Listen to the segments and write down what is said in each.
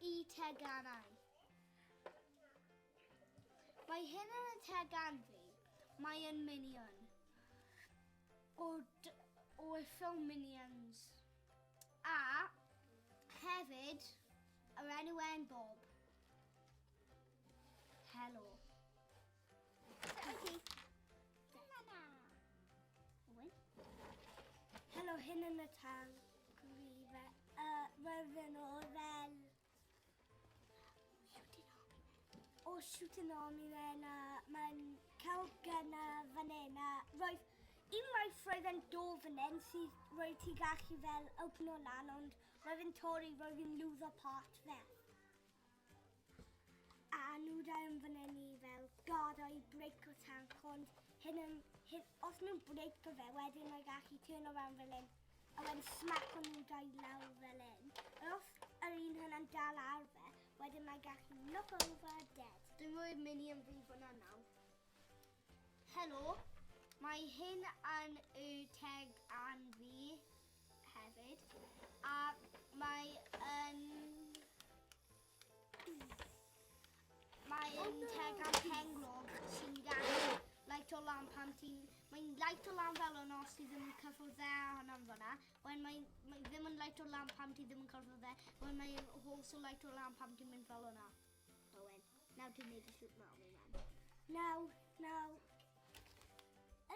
i teganau. Mae hyn yn y tegan fi. Mae yn Minion. O'r ffilm Minions. A hefyd, yr enw en Bob. Helo. Okay. Helo, hyn yn y tank fi rydyn o fel shooting army then mae'n cael gyna fan hyn a roedd unwaith roedd yn do fan hyn sydd roedd ti gallu fel open o lan ond roedd yn torri roedd yn lose part fel a nhw da yn fan hyn i fel gadau break o tank ond os nhw'n break o fe wedyn mae'n gallu turn around fel hyn a wedyn smack o'n nhw da i lawr fel hyn a os yr un hynna'n dal ar fe wedyn mae'n gallu knock over dead. Dwi'n rhoi'r Minion fi fyna nawr. Helo, mae hyn yn y tegan fi hefyd a mae yn tegan penglog sy'n gallu light o lan pan ti'n... Mae'n light o lan fel yno os ti ddim yn cyffwrdd dde hwnna'n fyna. Wedyn mae ddim yn light o lan pan ti ddim yn cyffwrdd dde. Wedyn mae'n also light o lan pan ti'n mynd fel yna. Owen, nawr ti'n neud y shoot mewn i man. Naw.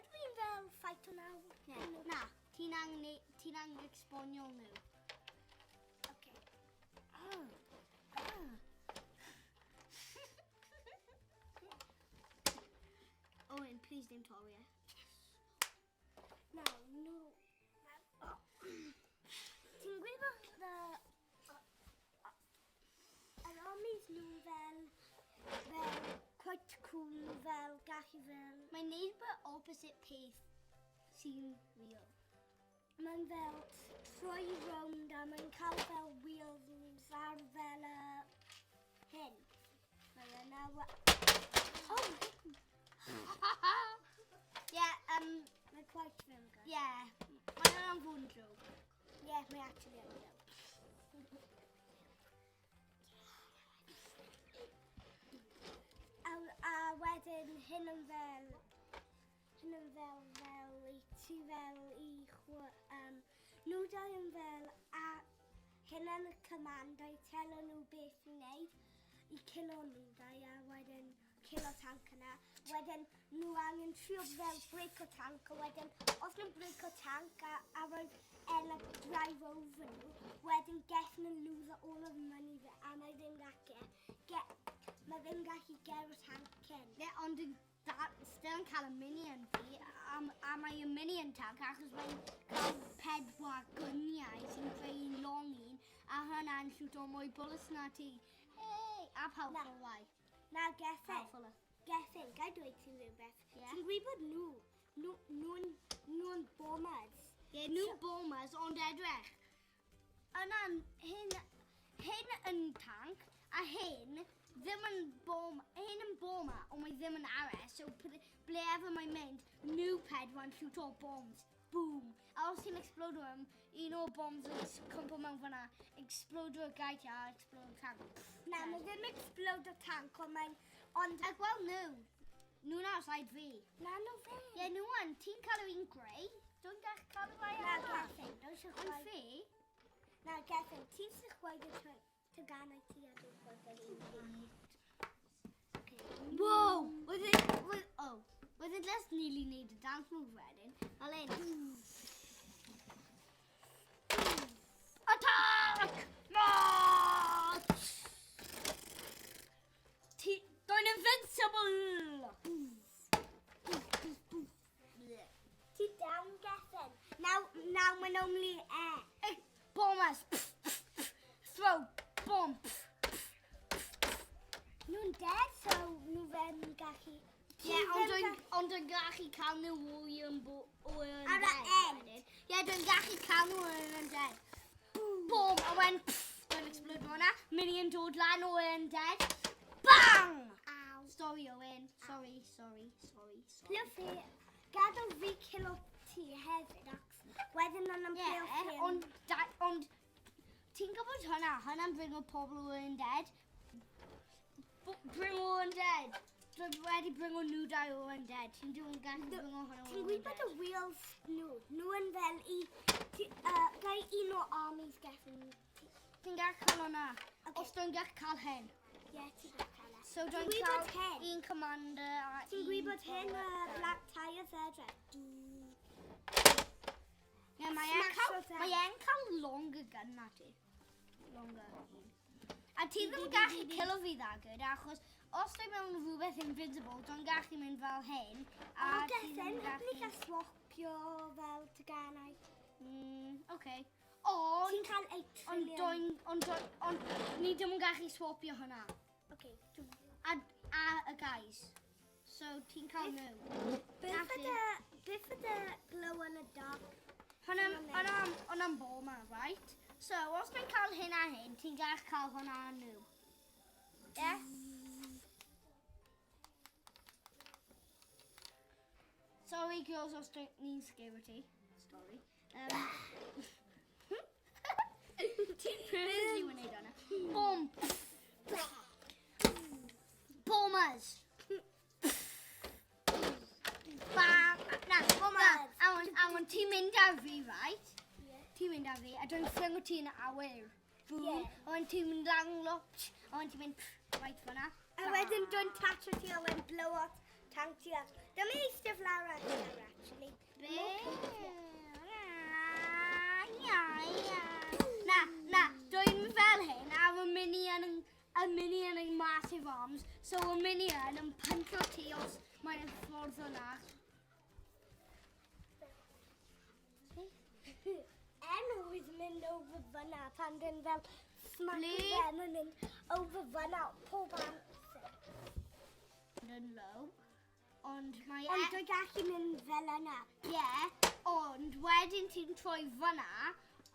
Ydw i'n fel fight o naw? Na, ti'n angen exponio nhw. Okay. Owen, please don't torri it. No. Ti'n gwybod yr armies nhw fel quite cool fel gallu fel... Mae'n neud fy opposite peth sy'n real. Mae'n fel troi rownd a mae'n cael fel wheels ar fel hyn. Mae yna... Mae quite film good. Yeah, mae yna'n fod yn joke. Yeah, mae actually yn joke. A wedyn hyn yn fel i ti fel i nhw dau yn fel a hyn yn y commandau telo nhw beth i wneud i kilo nhw dau a wedyn kilo tank yna. Wedyn nhw angen trio fel break o tank a wedyn os nhw'n break o tank a roedd drive over nhw wedyn getting and lose all of the money a mae ddim gallu ger o tank yn. Yeah, ond still yn cael y Minion fi a mae y Minion tank achos mae'n cael 4 gyniau sy'n creu long un a hynna'n shoot o mwy bullets na ti. Hey! A powerful way. Na, Gethin, gai dweud ti'n rhywbeth. Ti'n gwybod nhw'n bombers? Ie, nhw'n bombers, ond edrych. Hyn yn tank, a hyn ddim yn hyn yn bomber, ond mae ddim yn ares, so ble ever mae'n mynd, nhw pedwa'n shoot o bombs. Boom! A os ti'n explodo am, un o'r bombs yn cwmpo mewn fyna, explodo y gaeth a explodo tank. Na, mae ddim explodo tank, ond... A gweld nhw'n outside fi. Na, nhw fi. Ie, nhw yn. Ti'n cael un grey? Dwi'n gallu cael rai arall. Na, Gethin, dwi'n sy'n chwaith. Yn fi? Na, Gethin, ti'n sy'n chwaith y teganau ti a dwi'n chwaith yr un fi. Wow! Oedd e'n just nearly neud y dance move wedyn. Alin. Attack! March! Dwi'n invincible! Ti down, Gethin. Now mae'n only air. Bombers! Throw! Bomb! Nhw'n dead, so nhw fe'n gallu... Ie, ond dwi'n gallu cael nhw o'r ar y end. Ie, dwi'n gallu cael nhw o'r dead. Boom! A wen, dwi'n explode hwnna. Minion dod lan o'r dead. Bang! Ow. Sorry, Owen. Sorry. Lyffi, gadael fi kilo ti hefyd, ac wedyn yn ymwneud ffilm. Ond ti'n gwybod hwnna? Hwnna'n bring o pobl who are undead. Bring o undead. Dwi wedi bring o nhw dau o undead. Ti'n dwi'n gallu bring o hwnna o Ti'n gwybod y wheels nhw yn fel i... Gai un o armies Geffen. Ti'n gallu cael hwnna. Os dwi'n gallu cael hyn. Ie, ti'n gallu cael e. So dwi'n cael un commander a Ti'n gwybod hyn Black Tires edrych? Ie, mae e'n cael longer gun na ti. Longer. A ti ddim yn gallu kilo fi ddagyd, achos os dwi'n mewn rhywbeth invisible, dwi'n gallu mynd fel hyn. O, Geffen, hyn ni cael swapio fel teganau. Oce. Ond... Ti'n cael 8 trillion. Ond ni ddim yn gallu swapio hwnna. Oce. A y guys. So ti'n cael nhw. Beth ydy glow in the dark? Hwnna'n bol ma, right? So, os dwi'n cael hyn a hyn, ti'n gallu cael hwnna a nhw. Yeah? Sorry girls, os ni'n scared ti. Sorry. Ti'n really yn neud hwnna. Boom! Bombers! Bam! Na, bombers! I want ti'n mynd ar fi, right? Ti'n mynd ar fi, a dwi'n ffringo ti'n awyr. Boom! A wedyn ti'n mynd lang lot, a wedyn ti'n mynd right fyna. A wedyn dwi'n tatio ti a wedyn blow out tank ti a... Dyma eistedd lawr ar hynny, actually. Na, dwi'n fel hyn, a fy minion yn massive arms, so y minion yn pyntio ti os mae'n ffordd o'na. Always mynd over fyna pan dwi'n fel smack them yn mynd over fyna pob amser. Yn low. Ond mae... Ond dwi'n gallu mynd fel yna. Ie, ond wedyn ti'n troi fyna,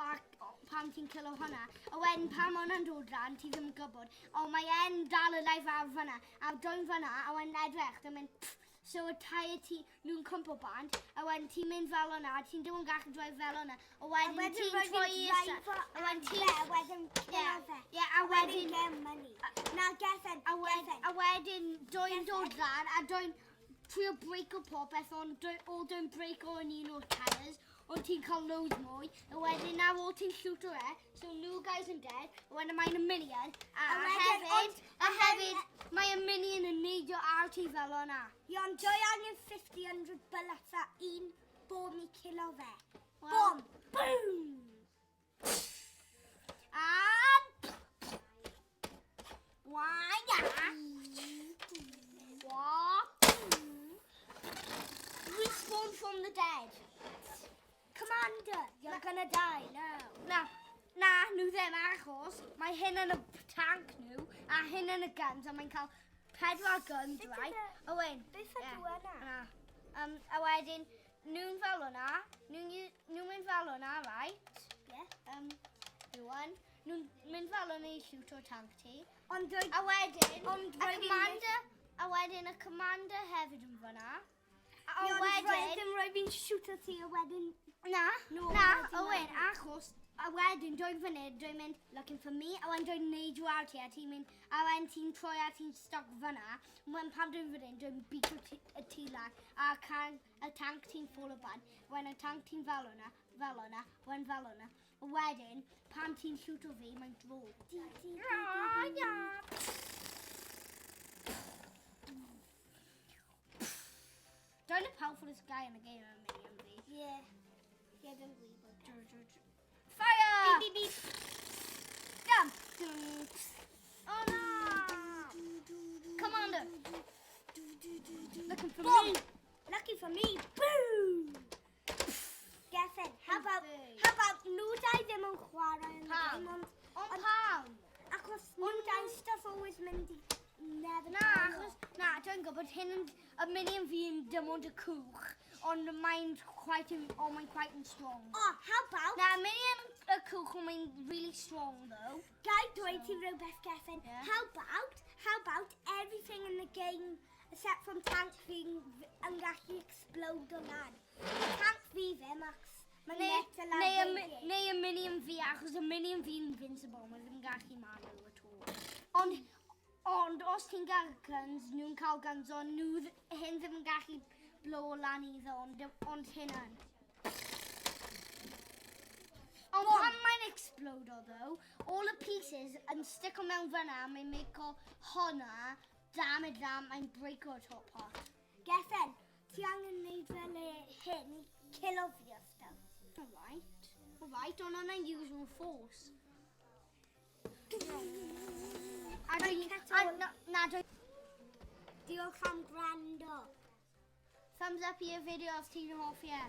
a pan ti'n kilo hwnna, a wedyn pan mae hwnna'n dod ran, ti ddim yn gwybod, o mae e'n dal y life ar fyna, a dwi'n fyna, a wedyn edrych, dwi'n mynd, so y tair ti, nhw'n cwmpo band, a wedyn ti'n mynd fel hwnna, ti'n ddim yn gallu droi fel hwnna, a wedyn ti'n troi isa, a wedyn ti'n... wedyn kilo fe. Ie, a wedyn... get money. Na, Geffen, A wedyn, dwi'n dod ran, a dwi'n trio break o popeth, ond dwi'n break o yn un o'r tires, ond ti'n cael loads mwy, a wedyn na ôl ti'n shoot o so new guys yn dead, a wedyn mae'n y minion, a hefyd, mae y minion yn neidio ar ti fel o'na. Iawn, dwi angen 50-100 bullets a un bomb i kilo fe. Well, Bomb! Boom! Respawn from the dead. Commander, you're gonna die now. Na, nhw ddim achos, mae hyn yn y tank nhw, a hyn yn y guns, a mae'n cael 4 guns, right? A wedyn... Beth ydw yna? A wedyn, nhw'n fel hwnna, nhw'n mynd fel hwnna, right? Ie. Rwan, nhw'n mynd fel hwnna i shoot o'r tank ti. Ond dwi... A wedyn, Ond a wedyn y commander hefyd yn fyna. A wedyn... Roi fi'n shoot o ti a wedyn... Na, No, a wedyn, achos, a wedyn, dwi'n fyny, dwi'n mynd looking for me, a wedyn dwi'n neidio ar ti, a ti'n mynd, a wedyn ti'n troi a ti'n stoc fyna, wedyn pan dwi'n fyny, dwi'n beatio y ti lan, a can y tank ti'n fall o ban, wedyn y tank ti'n fel hwnna, wedyn fel hwnna, a wedyn, pan ti'n shoot o fi, mae'n drog. Don't the powerfulest guy in the game, MV. Yeah. Yeah, dwi'n gwybod. Fire! Beep, beep, beep. Jump! Oh no! Commander! Looking for Boom! me! Lucky for me. Boom! Geffen, how about nhw dau ddim yn chwarae yn y Pam? game, Ond pam? achos nhw dau stuff always mynd i never Na, achos, dwi'n gwybod hyn yn y minion fi yn dim ond y cwch, ond mae'n quite yn strong. Oh, how about... Na, minion y cwch, ond mae'n really strong though. Gai dweud ti rhywbeth, Geffen? Yeah. How about everything in the game, except from tank fi yn gallu explode o lan? Tank fi ddim, Mae'n net y lafo. Neu y minion fi, achos y minion fi'n invincible, mae ddim gallu marw at all. Ond os ti'n gael guns, nhw'n cael guns, ond hyn ddim yn gallu blow lan iddo, ond hyn yn. Ond pan mae'n explodo, though, all the pieces yn stick o mewn fyna, mae'n make o honna, damage that, mae'n break o'r top part. Geffen, ti angen neud fel hyn, kilo fi o stuff. Alright, ond yna'n usual force. Diolch am gwrando. Thumbs up i'r fideo os ti'n hoffi e.